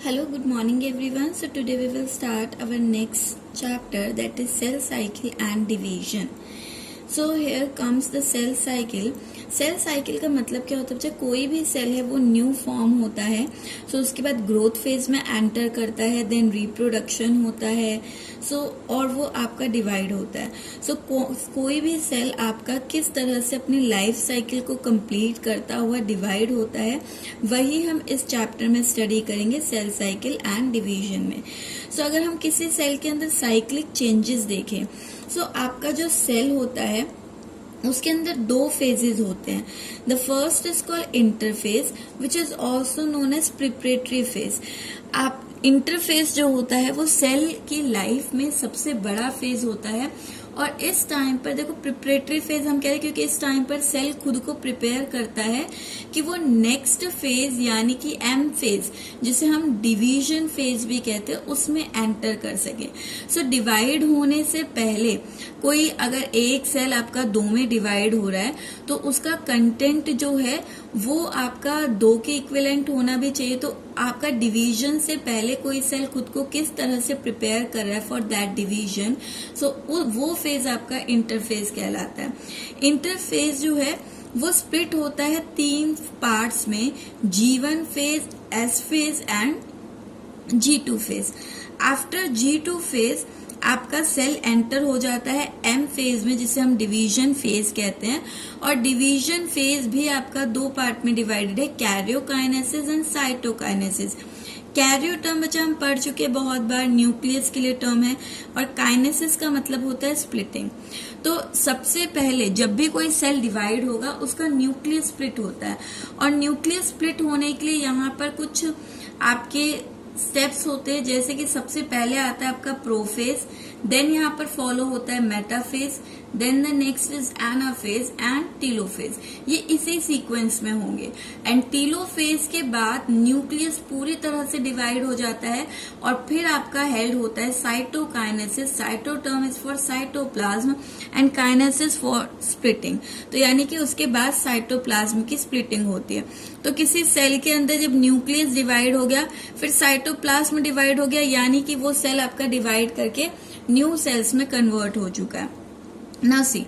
Hello, good morning everyone. So today we will start our next chapter, that is cell cycle and division. So here comes the cell cycle. Cell cycle का मतलब क्या होता है बच्चा, कोई भी cell है वो न्यू फॉर्म होता है. सो उसके बाद ग्रोथ फेज में एंटर करता है, देन रिप्रोडक्शन होता है. और वो आपका डिवाइड होता है. कोई भी सेल आपका किस तरह से अपनी लाइफ साइकिल को कंप्लीट करता हुआ डिवाइड होता है, वही हम इस चैप्टर में स्टडी करेंगे, सेल साइकिल एंड डिवीजन में. अगर हम किसी सेल के अंदर साइक्लिक चेंजेस देखें, आपका जो सेल होता है उसके अंदर दो फेजेस होते हैं. The first is called interphase which is also known as preparatory phase. आप इंटरफेज जो होता है वो सेल की लाइफ में सबसे बड़ा फेज होता है. और इस टाइम पर देखो, प्रिपरेटरी फेज हम कह रहे हैं क्योंकि इस टाइम पर सेल खुद को प्रिपेयर करता है कि वो नेक्स्ट फेज यानी कि एम फेज, जिसे हम डिवीजन फेज भी कहते हैं, उसमें एंटर कर सके. डिवाइड होने से पहले कोई अगर एक सेल आपका दो में डिवाइड हो रहा है तो उसका कंटेंट जो है वो आपका दो के इक्विवेलेंट होना भी चाहिए. तो आपका डिवीजन से पहले कोई सेल खुद को किस तरह से प्रिपेयर कर रहा है फॉर दैट डिवीजन, वो फेज आपका इंटरफेज कहलाता है. इंटरफेज जो है वो स्प्लिट होता है तीन पार्ट्स में, G1 phase, S phase and G2 phase. After G2 phase आपका सेल एंटर हो जाता है एम फेज में, जिसे हम डिवीजन फेज कहते हैं. और डिवीजन फेज भी आपका दो पार्ट में डिवाइडेड है, karyokinesis and cytokinesis. Cairo term बच्चा हम पढ़ चुके हैं बहुत बार, न्यूक्लियस के लिए टर्म है. और काइनेसिस का मतलब होता है स्प्लिटिंग. तो सबसे पहले जब भी कोई सेल डिवाइड होगा उसका न्यूक्लियस स्प्लिट होता है. और न्यूक्लियस स्प्लिट होने के लिए यहाँ पर कुछ आपके स्टेप्स होते हैं, जैसे कि सबसे पहले आता है आपका प्रोफेज, देन यहाँ पर फॉलो होता है metaphase, then the next is anaphase and telophase. ये इसी सीक्वेंस में होंगे. एंड टीलोफेज के बाद न्यूक्लियस पूरी तरह से डिवाइड हो जाता है और फिर आपका हेल्ड होता है cytokinesis. Cyto term is for cytoplasm and kinesis for splitting. तो यानी कि उसके बाद साइटोप्लाज्म की स्प्लिटिंग होती है. तो किसी सेल के अंदर जब न्यूक्लियस डिवाइड हो गया, फिर साइटोप्लाज्म डिवाइड हो गया, यानी कि वो सेल आपका डिवाइड करके न्यू सेल्स में कन्वर्ट हो चुका है. Now see,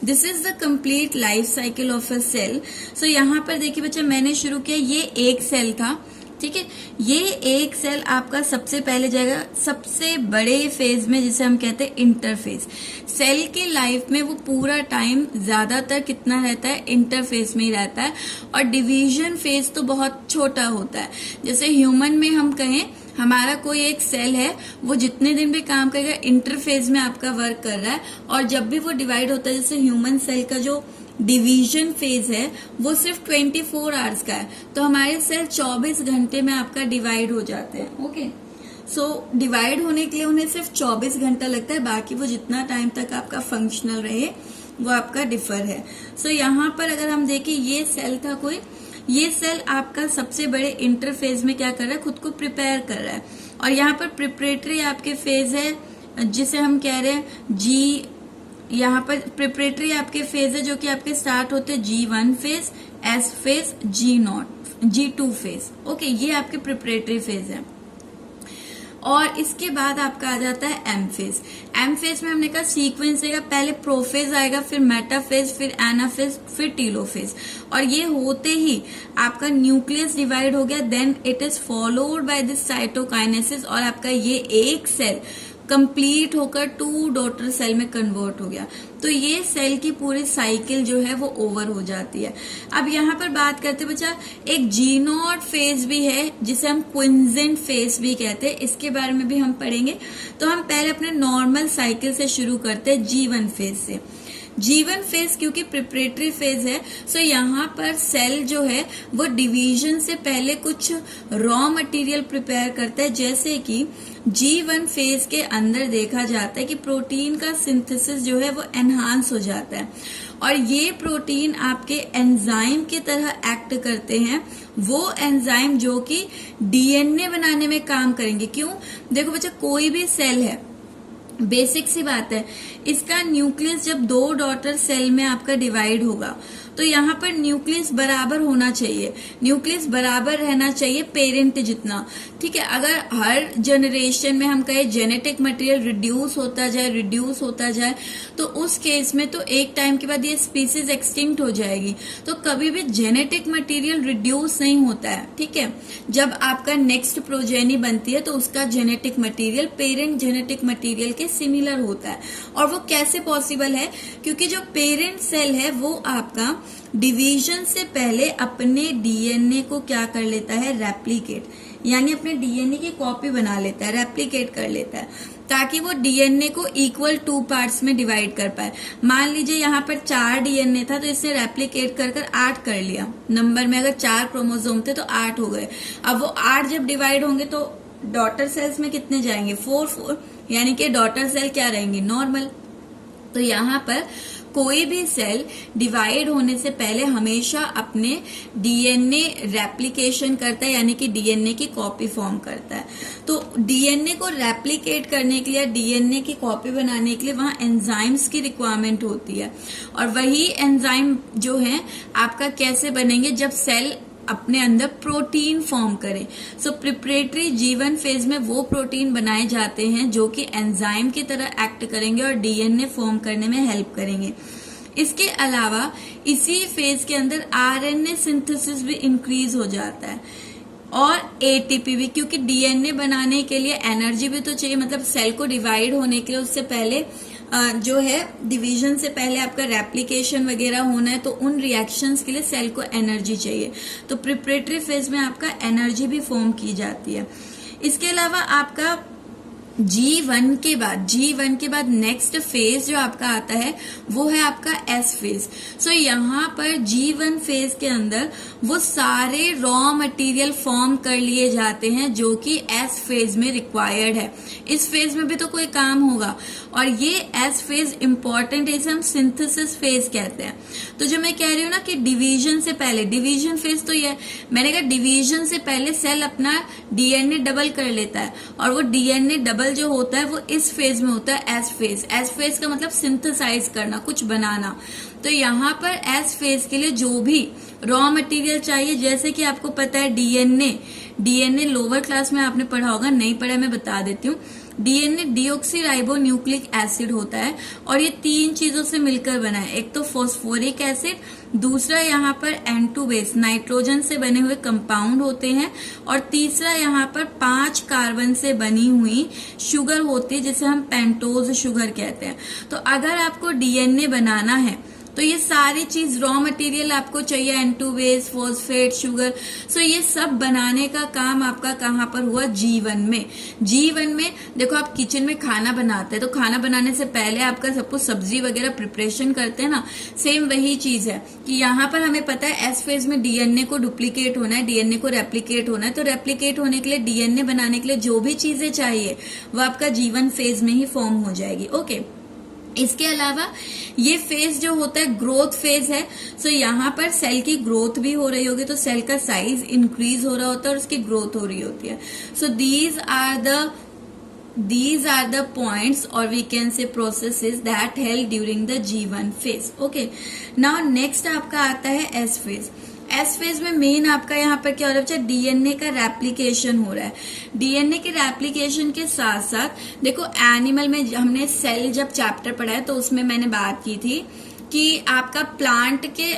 this is the complete life cycle of a cell. यहाँ पर देखिए बच्चा, मैंने शुरू किया, ये एक सेल था, ठीक है. ये एक सेल आपका सबसे पहले जाएगा सबसे बड़े फेज में, जिसे हम कहते हैं इंटरफेज. सेल के लाइफ में वो पूरा टाइम ज्यादातर कितना रहता है, इंटरफेज में ही रहता है. और डिवीजन फेज तो बहुत छोटा होता है. जैसे ह्यूमन में हम कहें, हमारा कोई एक सेल है, वो जितने दिन भी काम करेगा इंटरफेज में आपका वर्क कर रहा है. और जब भी वो डिवाइड होता है, जैसे ह्यूमन सेल का जो डिवीजन फेज है वो सिर्फ 24 आवर्स का है, तो हमारे सेल 24 घंटे में आपका डिवाइड हो जाते हैं. ओके, डिवाइड होने के लिए उन्हें सिर्फ 24 घंटा लगता है, बाकी वो जितना टाइम तक आपका फंक्शनल रहे वो आपका डिफर है. यहाँ पर अगर हम देखें, ये सेल था कोई, ये सेल आपका सबसे बड़े इंटरफेज में क्या कर रहा है, खुद को प्रिपेयर कर रहा है. और यहाँ पर प्रिपरेटरी आपके फेज है, जिसे हम कह रहे हैं यहाँ पर प्रिपरेटरी आपके फेज है जो कि आपके स्टार्ट होते हैं G1 phase, S phase, G2 phase. Okay, ये आपके प्रिपरेटरी फेज है. और इसके बाद आपका आ जाता है एम फेज. एम फेज में हमने कहा सीक्वेंस रहेगा, पहले प्रोफेज आएगा, फिर मेटाफेज, फिर एनाफेज, फिर टीलोफेज. और ये होते ही आपका न्यूक्लियस डिवाइड हो गया, then it is followed by this cytokinesis. और आपका ये एक सेल कंप्लीट होकर 2 डॉटर सेल में कन्वर्ट हो गया. तो ये सेल की पूरी साइकिल जो है वो ओवर हो जाती है. अब यहाँ पर बात करते हैं बच्चा, एक G0 फेज भी है, जिसे हम क्विंसेंट फेज भी कहते हैं. इसके बारे में भी हम पढ़ेंगे. तो हम पहले अपने नॉर्मल साइकिल से शुरू करते हैं, G1 फेज से. G1 फेज क्योंकि प्रिपरेटरी फेज है, यहाँ पर सेल जो है वो डिवीजन से पहले कुछ रॉ मटेरियल प्रिपेयर करता है. जैसे कि G1 फेज के अंदर देखा जाता है कि प्रोटीन का सिंथेसिस जो है वो एनहांस हो जाता है. और ये प्रोटीन आपके एंजाइम की तरह एक्ट करते हैं, वो एंजाइम जो कि डीएनए बनाने में काम करेंगे. क्यों? देखो बच्चा, कोई भी सेल है बेसिक सी बात है। इसका न्यूक्लियस जब 2 डॉटर सेल में आपका डिवाइड होगा तो यहाँ पर न्यूक्लियस बराबर होना चाहिए, न्यूक्लियस बराबर रहना चाहिए पेरेंट जितना, ठीक है। अगर हर जनरेशन में हम कहें जेनेटिक मटेरियल रिड्यूस होता जाए तो उस केस में तो एक टाइम के बाद ये स्पीसीज एक्सटिंक्ट हो जाएगी। तो कभी भी जेनेटिक मटेरियल रिड्यूस नहीं होता है, ठीक है। जब आपका नेक्स्ट प्रोजेनी बनती है तो उसका genetic material parent genetic material के सिमिलर होता है। और वो कैसे पॉसिबल है? क्योंकि जो पेरेंट सेल है वो आपका डिवीजन से पहले अपने डीएनए को क्या कर लेता है, रेप्लिकेट, यानी अपने डीएनए की कॉपी बना लेता है, रेप्लिकेट कर लेता है, ताकि वो डीएनए को इक्वल 2 पार्ट्स में डिवाइड कर पाए। मान लीजिए यहाँ पर 4 डीएनए था तो इसने रेप्लिकेट कर 8 कर लिया। नंबर में अगर 4 क्रोमोसोम थे तो 8 हो गए। अब वो 8 जब डिवाइड होंगे तो डॉटर सेल्स में कितने जाएंगे, 4, यानी कि डॉटर सेल क्या रहेंगी, नॉर्मल। तो यहाँ पर कोई भी सेल डिवाइड होने से पहले हमेशा अपने डीएनए रेप्लिकेशन करता है, यानी कि डीएनए की कॉपी फॉर्म करता है। तो डीएनए को रेप्लिकेट करने के लिए, डीएनए की कॉपी बनाने के लिए वहां एंजाइम्स की रिक्वायरमेंट होती है। और वही एंजाइम जो है आपका कैसे बनेंगे, जब सेल अपने अंदर प्रोटीन फॉर्म करें। सो प्रिपरेटरी G1 फेज में वो प्रोटीन बनाए जाते हैं जो कि एंजाइम की तरह एक्ट करेंगे और डीएनए फॉर्म करने में हेल्प करेंगे। इसके अलावा इसी फेज के अंदर आरएनए सिंथेसिस भी इंक्रीज हो जाता है और एटीपी भी, क्योंकि डीएनए बनाने के लिए एनर्जी भी तो चाहिए, मतलब सेल को डिवाइड होने के लिए उससे पहले जो है डिवीजन से पहले आपका रेप्लिकेशन वगैरह होना है, तो उन रिएक्शंस के लिए सेल को एनर्जी चाहिए। तो प्रिपरेटरी फेज में आपका एनर्जी भी फॉर्म की जाती है। इसके अलावा आपका G1 के बाद नेक्स्ट फेज जो आपका आता है वो है आपका S फेज। सो यहाँ पर G1 फेज के अंदर वो सारे रॉ मटेरियल फॉर्म कर लिए जाते हैं जो कि S फेज में रिक्वायर्ड है। इस फेज में भी तो कोई काम होगा और ये S फेज इंपॉर्टेंट है, इसे हम सिंथेसिस फेज कहते हैं। तो जो मैं कह रही हूँ ना कि डिवीजन से पहले, डिवीजन फेज तो ये मैंने कहा डिवीजन से पहले सेल अपना डीएनए डबल कर लेता है और वो डीएनए डबल जो होता है वो इस फेज में होता है एस फेज। एस फेज का मतलब सिंथेसाइज करना, कुछ बनाना। तो यहाँ पर एस फेज के लिए जो भी रॉ मटेरियल चाहिए, जैसे कि आपको पता है डीएनए लोअर क्लास में आपने पढ़ा होगा, नहीं पढ़ा मैं बता देती हूँ। DNA deoxy ribo nucleic acid होता है और ये 3 चीजों से मिलकर बना है। एक तो फॉस्फोरिक एसिड, दूसरा यहाँ पर N2 बेस नाइट्रोजन से बने हुए कंपाउंड होते हैं और तीसरा यहाँ पर 5 कार्बन से बनी हुई शुगर होती है जिसे हम पेंटोज शुगर कहते हैं। तो अगर आपको डीएनए बनाना है तो ये सारी चीज रॉ मटेरियल आपको चाहिए, N2 बेस, फॉस्फेट, शुगर। सो ये सब बनाने का काम आपका कहाँ पर हुआ, G1 में। G1 में देखो आप किचन में खाना बनाते हैं तो खाना बनाने से पहले आपका सब कुछ सब्जी वगैरह प्रिपरेशन करते हैं ना, सेम वही चीज है कि यहाँ पर हमें पता है एस फेज में डीएनए को डुप्लीकेट होना है, डीएनए को रेप्लिकेट होना है। तो रेप्लिकेट होने के लिए, डीएनए बनाने के लिए जो भी चीजें चाहिए वो आपका G1 फेज में ही फॉर्म हो जाएगी। ओके, इसके अलावा ये फेज जो होता है ग्रोथ फेज है। सो यहाँ पर सेल की ग्रोथ भी हो रही होगी, तो सेल का साइज इंक्रीज हो रहा होता है और उसकी ग्रोथ हो रही होती है। So these are the points or we can say processes that held during the G1 phase. Okay, now next आपका आता है S phase। एस फेज में मेन आपका यहाँ पर क्या हो रहा है, डीएनए का रेप्लिकेशन हो रहा है। डीएनए के रेप्लिकेशन के साथ साथ देखो एनिमल में हमने सेल जब चैप्टर पढ़ा है तो उसमें मैंने बात की थी कि आपका प्लांट के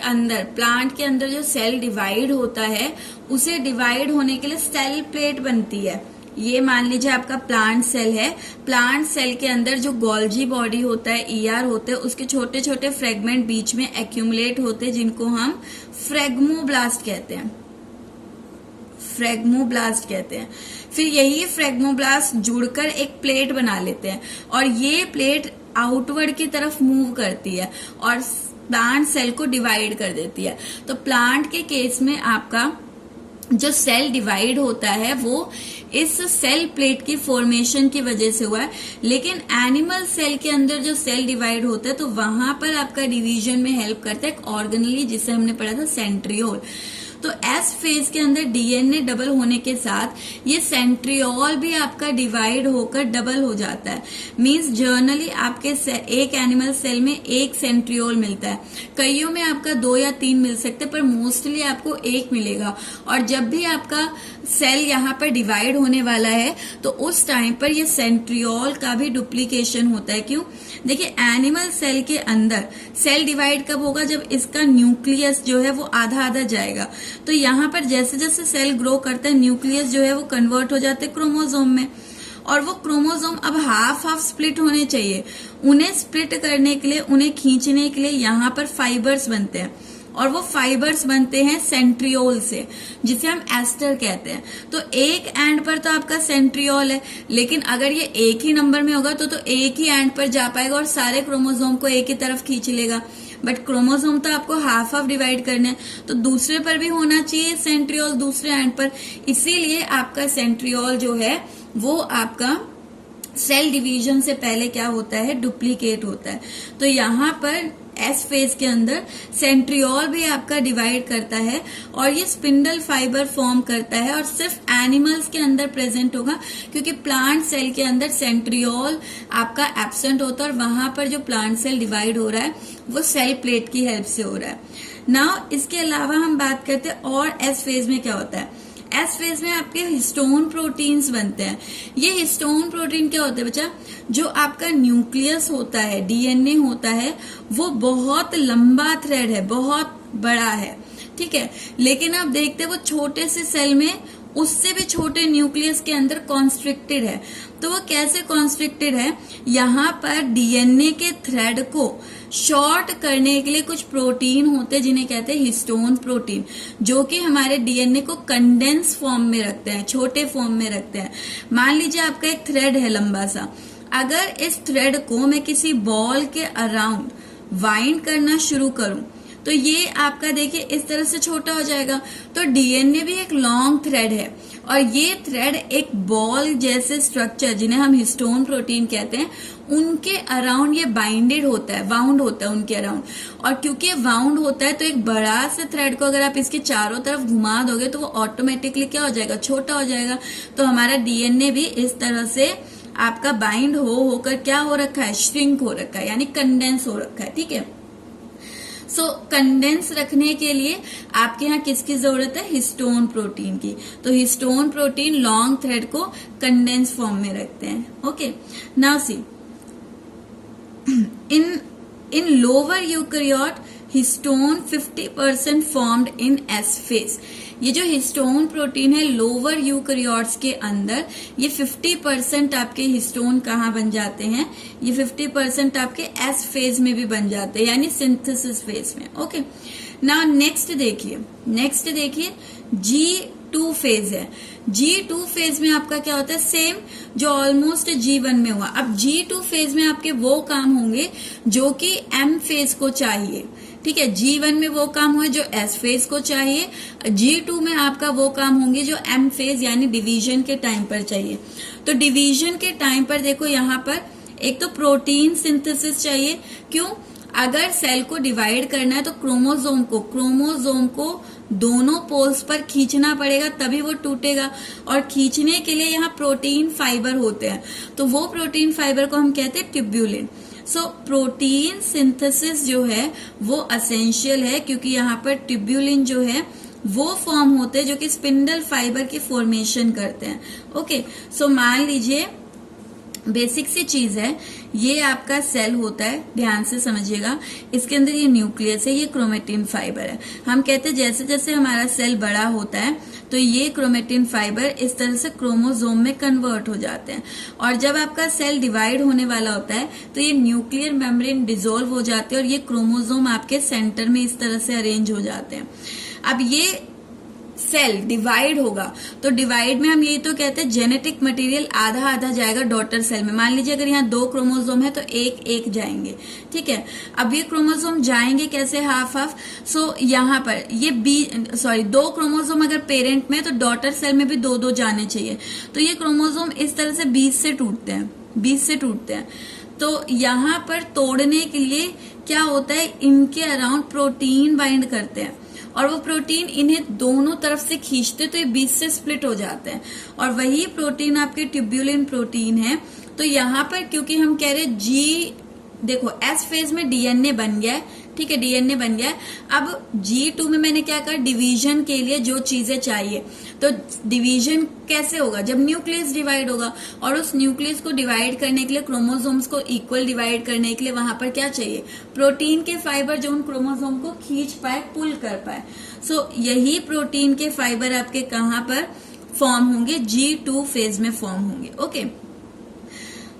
अंदर जो सेल डिवाइड होता है उसे डिवाइड होने के लिए सेल प्लेट बनती है। ये मान लीजिए आपका प्लांट सेल है, प्लांट सेल के अंदर जो गोल्जी बॉडी होता है, ईआर होते हैं, उसके छोटे छोटे फ्रेगमेंट बीच में एक्यूमुलेट होते हैं जिनको हम फ्रेगमोब्लास्ट कहते हैं। फिर यही फ्रेगमोब्लास्ट जुड़कर एक प्लेट बना लेते हैं और ये प्लेट आउटवर्ड की तरफ मूव करती है और प्लांट सेल को डिवाइड कर देती है। तो प्लांट के केस में आपका जो सेल डिवाइड होता है वो इस सेल प्लेट की फॉर्मेशन की वजह से हुआ है। लेकिन एनिमल सेल के अंदर जो सेल डिवाइड होता है तो वहां पर आपका डिवीजन में हेल्प करता है एक ऑर्गेनेली जिसे हमने पढ़ा था सेंट्रियोल। तो एस फेज के अंदर डीएनए डबल होने के साथ ये सेंट्रियोल भी आपका डिवाइड होकर डबल हो जाता है। मींस जर्नली आपके एक एनिमल सेल में एक सेंट्रियोल मिलता है, कईयों में आपका 2 या 3 मिल सकते हैं, पर मोस्टली आपको एक मिलेगा। और जब भी आपका सेल यहाँ पर डिवाइड होने वाला है तो उस टाइम पर ये सेंट्रियोल का भी डुप्लीकेशन होता है। क्यों? देखिए, एनिमल सेल के अंदर सेल डिवाइड कब होगा? जब इसका न्यूक्लियस जो है वो आधा आधा जाएगा। तो यहाँ पर जैसे जैसे सेल ग्रो करता है, न्यूक्लियस जो है वो कन्वर्ट हो जाते हैं क्रोमोसोम में, और वो क्रोमोसोम अब हाफ हाफ स्प्लिट होने चाहिए। उन्हें स्प्लिट करने के लिए, उन्हें खींचने के लिए यहाँ पर फाइबर्स बनते हैं, और वो फाइबर्स बनते हैं सेंट्रियोल से, जिसे हम एस्टर कहते हैं। तो एक एंड पर तो आपका सेंट्रियोल है, लेकिन अगर ये एक ही नंबर में होगा तो एक ही एंड पर जा पाएगा और सारे क्रोमोसोम को एक ही तरफ खींच लेगा। बट क्रोमोसोम तो आपको हाफ हाफ डिवाइड करने हैं, तो दूसरे पर भी होना चाहिए सेंट्रियोल, दूसरे एंड पर। इसीलिए आपका सेंट्रियोल जो है वो आपका सेल डिवीजन से पहले क्या होता है? डुप्लीकेट होता है। तो यहाँ पर एस फेज के अंदर सेंट्रियोल भी आपका डिवाइड करता है और ये स्पिंडल फाइबर फॉर्म करता है, और सिर्फ एनिमल्स के अंदर प्रेजेंट होगा, क्योंकि प्लांट सेल के अंदर सेंट्रियोल आपका एब्सेंट होता है, और वहां पर जो प्लांट सेल डिवाइड हो रहा है वो सेल प्लेट की हेल्प से हो रहा है। नाउ इसके अलावा हम बात करते हैं और एस फेज में क्या होता है। एस फेज में आपके हिस्टोन प्रोटीन्स बनते हैं। ये हिस्टोन प्रोटीन क्या होते हैं बच्चा? जो आपका न्यूक्लियस होता है, डीएनए होता है, वो बहुत लंबा थ्रेड है, बहुत बड़ा है, ठीक है। लेकिन आप देखते हैं वो छोटे से सेल में उससे भी छोटे न्यूक्लियस के अंदर कॉन्स्ट्रिक्टेड है। तो वो कैसे कॉन्स्ट्रिक्टेड है? यहाँ पर डीएनए के थ्रेड को शॉर्ट करने के लिए कुछ प्रोटीन होते हैं जिन्हें कहते हैं हिस्टोन प्रोटीन, जो कि हमारे डीएनए को कंडेंस फॉर्म में रखते हैं, छोटे फॉर्म में रखते हैं। मान लीजिए आपका एक थ्रेड है लंबा सा, अगर इस थ्रेड को मैं किसी बॉल के अराउंड वाइंड करना शुरू करूं तो ये आपका देखिए इस तरह से छोटा हो जाएगा। तो डीएनए भी एक लॉन्ग थ्रेड है, और ये थ्रेड एक बॉल जैसे स्ट्रक्चर, जिन्हें हम हिस्टोन प्रोटीन कहते हैं, उनके अराउंड ये बाइंडेड होता है, वाउंड होता है उनके अराउंड। और क्योंकि ये वाउंड होता है तो एक बड़ा से थ्रेड को अगर आप इसके चारों तरफ घुमा दोगे तो वो ऑटोमेटिकली क्या हो जाएगा? छोटा हो जाएगा। तो हमारा डीएनए भी इस तरह से आपका बाइंड होकर क्या हो रखा है? श्रिंक हो रखा है, यानी कंडेंस हो रखा है, ठीक है। सो कंडेंस रखने के लिए आपके यहाँ किसकी जरूरत है? हिस्टोन प्रोटीन की। तो हिस्टोन प्रोटीन लॉन्ग थ्रेड को कंडेंस फॉर्म में रखते हैं। Okay, now C in lower eukaryote histone 50% formed in S phase. ये जो हिस्टोन प्रोटीन है लोअर यूकैरियोट्स के अंदर, ये 50% आपके हिस्टोन कहाँ बन जाते हैं? ये 50% आपके एस फेज में भी बन जाते हैं, यानी सिंथेसिस फेज में। ओके, नाउ नेक्स्ट देखिए G2 फेज है। G2 फेज में आपका क्या होता है? सेम जो ऑलमोस्ट G1 में हुआ। अब G2 फेज में आपके वो काम होंगे जो कि M फेज को चाहिए, ठीक है। G1 में वो काम हुए जो S फेज को चाहिए, G2 में आपका वो काम होंगे जो M फेज यानी डिवीजन के टाइम पर चाहिए। तो डिवीजन के टाइम पर देखो यहाँ पर एक तो प्रोटीन सिंथेसिस चाहिए। क्यों? अगर सेल को डिवाइड करना है तो क्रोमोसोम को दोनों पोल्स पर खींचना पड़ेगा, तभी वो टूटेगा। और खींचने के लिए यहाँ प्रोटीन फाइबर होते हैं, तो वो प्रोटीन फाइबर को हम कहते हैं ट्यूब्यूलिन। सो प्रोटीन सिंथेसिस जो है वो असेंशियल है, क्योंकि यहाँ पर ट्यूब्यूलिन जो है वो फॉर्म होते हैं जो कि स्पिंडल फाइबर की फॉर्मेशन करते हैं। ओके, सो मान लीजिए बेसिक सी चीज है, ये आपका सेल होता है, ध्यान से समझिएगा। इसके अंदर ये न्यूक्लियस है, ये क्रोमेटिन फाइबर है। हम कहते हैं जैसे जैसे हमारा सेल बड़ा होता है तो ये क्रोमेटिन फाइबर इस तरह से क्रोमोसोम में कन्वर्ट हो जाते हैं, और जब आपका सेल डिवाइड होने वाला होता है तो ये न्यूक्लियर मेम्ब्रेन डिसॉल्व हो जाते हैं और ये क्रोमोसोम आपके सेंटर में इस तरह से अरेंज हो जाते हैं। अब ये सेल डिवाइड होगा तो डिवाइड में हम यही तो कहते हैं जेनेटिक मटेरियल आधा आधा जाएगा डॉटर सेल में। मान लीजिए अगर यहाँ 2 क्रोमोसोम है तो एक एक जाएंगे, ठीक है। अब ये क्रोमोसोम जाएंगे कैसे? Half half. सो यहाँ पर ये 2 क्रोमोसोम अगर पेरेंट में तो डॉटर सेल में भी 2-2 जाने चाहिए। तो ये क्रोमोसोम इस तरह से 20 से टूटते हैं। तो यहाँ पर तोड़ने के लिए क्या होता है, इनके अराउंड प्रोटीन बाइंड करते हैं और वो प्रोटीन इन्हें दोनों तरफ से खींचते तो ये बीच से स्प्लिट हो जाते हैं और वही प्रोटीन आपके ट्यूब्यूलिन प्रोटीन है। तो यहाँ पर क्योंकि हम कह रहे जी, देखो एस फेज में डीएनए बन गया है, ठीक है, डीएनए बन गया है। अब G2 में मैंने क्या कहा, डिवीजन के लिए जो चीजें चाहिए, तो डिवीजन कैसे होगा, जब न्यूक्लियस डिवाइड होगा और उस न्यूक्लियस को डिवाइड करने के लिए, क्रोमोसोम्स को इक्वल डिवाइड करने के लिए वहां पर क्या चाहिए, प्रोटीन के फाइबर जो उन क्रोमोसोम को खींच पाए, पुल कर पाए। सो यही प्रोटीन के फाइबर आपके कहां पर फॉर्म होंगे, G2 फेज में फॉर्म होंगे। Okay,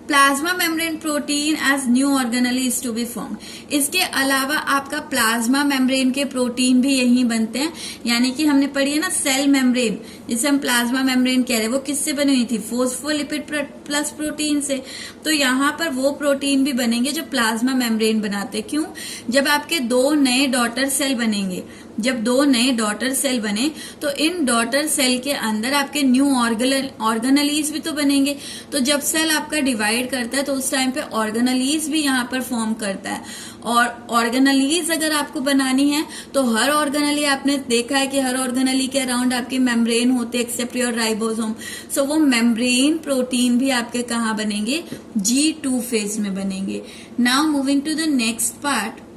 plasma membrane protein as new organelle is to be form. इसके अलावा आपका प्लाज्मा मेम्ब्रेन के प्रोटीन भी यहीं बनते हैं, यानी कि हमने पढ़ी है ना सेल मेम्ब्रेन, जिसे हम प्लाज्मा मेम्ब्रेन कह रहे हैं, वो किससे बनी हुई थी, फोस्फोलिपिड प्लस प्रोटीन से। तो यहाँ पर वो प्रोटीन भी बनेंगे जो प्लाज्मा मेम्ब्रेन बनाते। क्यों, जब आपके दो नए डॉटर सेल बनेंगे, जब दो नए डॉटर सेल बने तो इन डॉटर सेल के अंदर आपके न्यू ऑर्गेनेलीज भी तो बनेंगे। तो जब सेल आपका डिवाइड करता है तो उस टाइम पे ऑर्गेनेलीज भी यहाँ पर फॉर्म करता है। और ऑर्गेनेलीज अगर आपको बनानी है तो हर ऑर्गेनेली, आपने देखा है कि हर ऑर्गेनेली के अराउंड आपके मेम्ब्रेन होते हैं एक्सेप्ट योर राइबोसोम। सो वो मेम्ब्रेन प्रोटीन भी आपके कहाँ बनेंगे, G2 फेज में बनेंगे। Now moving to the next part.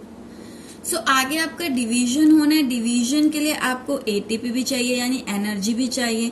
So आगे आपका डिवीजन होना है। डिवीजन के लिए आपको एटीपी भी चाहिए, यानी एनर्जी भी चाहिए,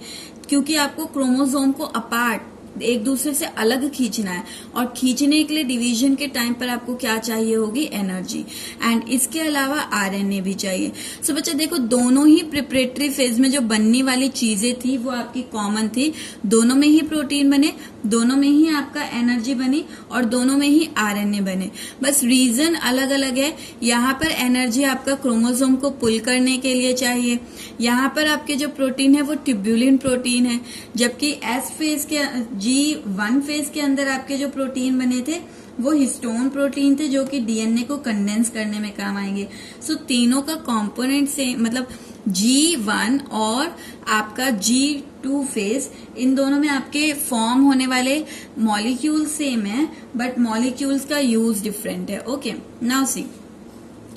क्योंकि आपको क्रोमोसोम को अपार्ट, एक दूसरे से अलग खींचना है और खींचने के लिए डिवीजन के टाइम पर आपको क्या चाहिए होगी, एनर्जी। एंड इसके अलावा आरएनए भी चाहिए। सो बच्चा देखो, दोनों ही प्रिपरेटरी फेज में जो बनने वाली चीजें थी वो आपकी कॉमन थी, दोनों में ही प्रोटीन बने, दोनों में ही आपका एनर्जी बनी और दोनों में ही आरएनए बने। बस रीजन अलग अलग है। यहाँ पर एनर्जी आपका क्रोमोसोम को पुल करने के लिए चाहिए, यहाँ पर आपके जो प्रोटीन है वो ट्यूब्यूलिन प्रोटीन है, जबकि एस फेज के, G1 फेज के अंदर आपके जो प्रोटीन बने थे वो हिस्टोन प्रोटीन थे, जो कि डीएनए को कंडेंस करने में काम आएंगे। सो तीनों का कंपोनेंट से, मतलब G1 और आपका G2 फेज, इन दोनों में आपके फॉर्म होने वाले मॉलिक्यूल सेम है, बट मॉलिक्यूल्स का यूज डिफरेंट है। ओके, नाउ सी,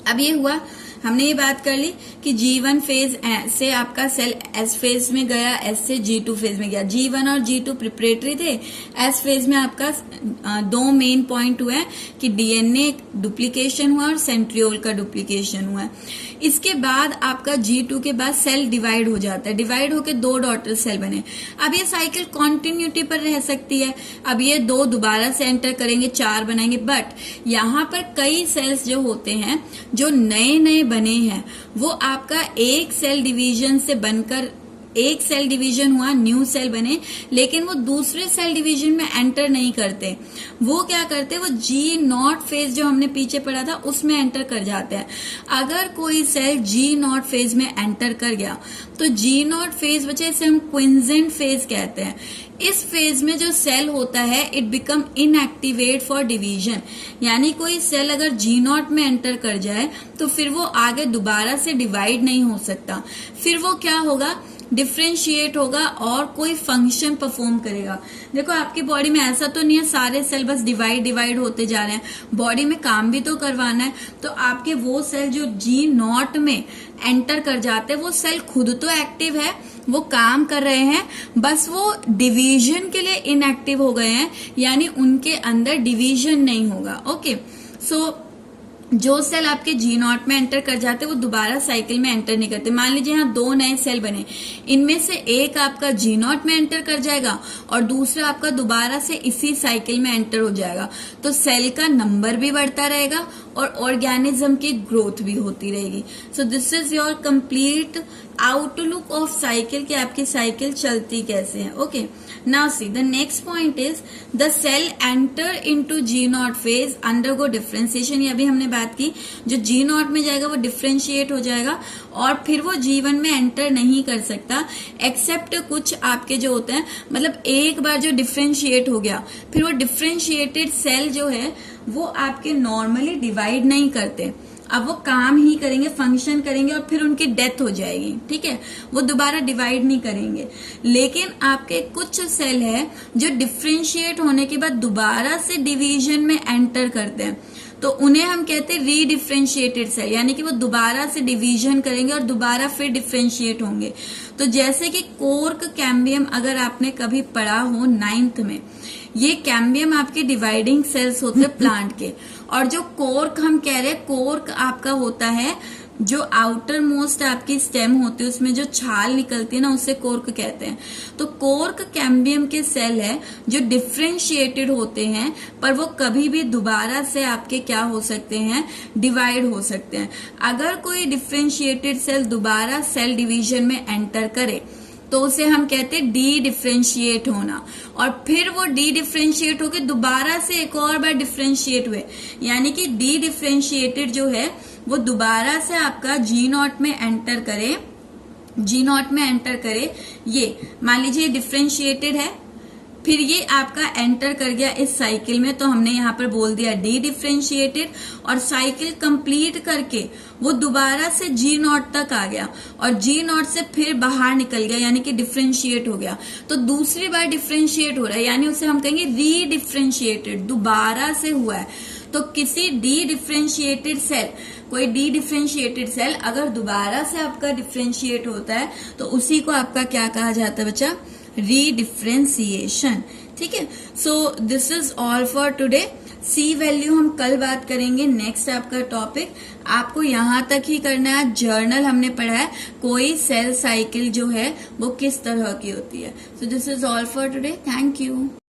अब ये हुआ, हमने ये बात कर ली कि G1 फेज से आपका सेल S फेज में गया, S से G2 फेज में गया। G1 और G2 प्रिपरेटरी थे। S फेज में आपका दो मेन पॉइंट हुआ है कि डीएनए डुप्लीकेशन हुआ और सेंट्रियोल का डुप्लीकेशन हुआ है। इसके बाद आपका G2 के बाद सेल डिवाइड हो जाता है, डिवाइड होकर दो डॉटर सेल बने। अब ये साइकिल कॉन्टिन्यूटी पर रह सकती है, अब ये दो दोबारा से एंटर करेंगे, 4 बनाएंगे, बट यहाँ पर कई सेल्स जो होते हैं जो नए नए बने हैं वो आपका एक सेल डिवीजन से बनकर, एक सेल डिवीजन हुआ, न्यू सेल बने, लेकिन वो दूसरे सेल डिवीजन में एंटर नहीं करते। वो क्या करते, वो G0 फेज जो हमने पीछे पढ़ा था उसमें एंटर कर जाते हैं। अगर कोई सेल G0 फेज में एंटर कर गया तो G0 फेज बचे, इसे हम क्विंसेंट फेज कहते हैं। इस फेज में जो सेल होता है it become inactivate for division, यानी कोई सेल अगर G0 में एंटर कर जाए तो फिर वो आगे दोबारा से डिवाइड नहीं हो सकता। फिर वो क्या होगा, डिफ्रेंशिएट होगा और कोई फंक्शन परफॉर्म करेगा। देखो आपकी बॉडी में ऐसा तो नहीं है सारे सेल बस डिवाइड होते जा रहे हैं, बॉडी में काम भी तो करवाना है। तो आपके वो सेल जो G0 में एंटर कर जाते हैं वो सेल खुद तो एक्टिव है, वो काम कर रहे हैं, बस वो डिवीजन के लिए इनएक्टिव हो गए हैं, यानी उनके अंदर डिवीजन नहीं होगा। ओके, सो जो सेल आपके G0 में एंटर कर जाते हैं वो दोबारा साइकिल में एंटर नहीं करते। मान लीजिए यहाँ दो नए सेल बने, इनमें से एक आपका G0 में एंटर कर जाएगा और दूसरा आपका दोबारा से इसी साइकिल में एंटर हो जाएगा। तो सेल का नंबर भी बढ़ता रहेगा और ऑर्गेनिज्म की ग्रोथ भी होती रहेगी। So this is your complete outlook of cycle कि आपकी साइकिल चलती कैसे है। Okay, now see the next point is the cell enter into G0 phase undergo differentiation. ये अभी हमने बात की, जो G0 में जाएगा वो डिफरेंशिएट हो जाएगा और फिर वो G1 में एंटर नहीं कर सकता, एक्सेप्ट कुछ आपके जो होते हैं, मतलब एक बार जो डिफरेंशिएट हो गया फिर वो डिफरेंशिएटेड सेल जो है वो आपके नॉर्मली डिवाइड नहीं करते। अब वो काम ही करेंगे, फंक्शन करेंगे और फिर उनकी डेथ हो जाएगी, ठीक है, वो दोबारा डिवाइड नहीं करेंगे। लेकिन आपके कुछ सेल है जो डिफरेंशिएट होने के बाद दोबारा से डिवीजन में एंटर करते हैं। तो उन्हें हम कहते हैं रीडिफ्रेंशिएटेड सेल, यानी कि वो दोबारा से डिवीजन करेंगे और दोबारा फिर डिफ्रेंशिएट होंगे। तो जैसे कि कोर्क कैम्बियम अगर आपने कभी पढ़ा हो 9th में, ये कैम्बियम आपके डिवाइडिंग सेल्स होते हैं प्लांट के, और जो कोर्क हम कह रहे हैं, कोर्क आपका होता है जो आउटर मोस्ट आपकी स्टेम होती है, उसमें जो छाल निकलती है ना, उसे कोर्क कहते हैं। तो कोर्क कैम्बियम के सेल है जो डिफ्रेंशिएटेड होते हैं, पर वो कभी भी दोबारा से आपके क्या हो सकते हैं, डिवाइड हो सकते हैं। अगर कोई डिफ्रेंशिएटेड सेल दोबारा सेल डिवीजन में एंटर करे तो उसे हम कहते हैं डी डिफ्रेंशिएट होना, और फिर वो डी डिफ्रेंशिएट होकर दोबारा से एक और बार डिफ्रेंशिएट हुए, यानी कि डी डिफ्रेंशिएटेड जो है वो दोबारा से आपका जी नॉट में एंटर करे, जी नॉट में एंटर करे। ये मान लीजिए डिफ्रेंशिएटेड है, फिर ये आपका एंटर कर गया इस साइकिल में, तो हमने यहाँ पर बोल दिया डी डिफ्रेंशिएटेड, और साइकिल कंप्लीट करके वो दोबारा से जी नॉट तक आ गया, और जी नॉट से फिर बाहर निकल गया, यानी कि डिफ्रेंशिएट हो गया। तो दूसरी बार डिफ्रेंशिएट हो रहा है, यानी उसे हम कहेंगे री डिफ्रेंशिएटेड, दोबारा से हुआ है। तो किसी डी डिफ्रेंशिएटेड सेल, कोई डी डिफ्रेंशिएटेड सेल अगर दोबारा से आपका डिफ्रेंशिएट होता है तो उसी को आपका क्या कहा जाता है बच्चा, रीडिफ्रेंसिएशन। ठीक है, so this is all for today. See value हम कल बात करेंगे, नेक्स्ट आपका टॉपिक। आपको यहां तक ही करना है। जर्नल हमने पढ़ा है कोई सेल साइकिल जो है वो किस तरह की होती है। So this is all for today, thank you.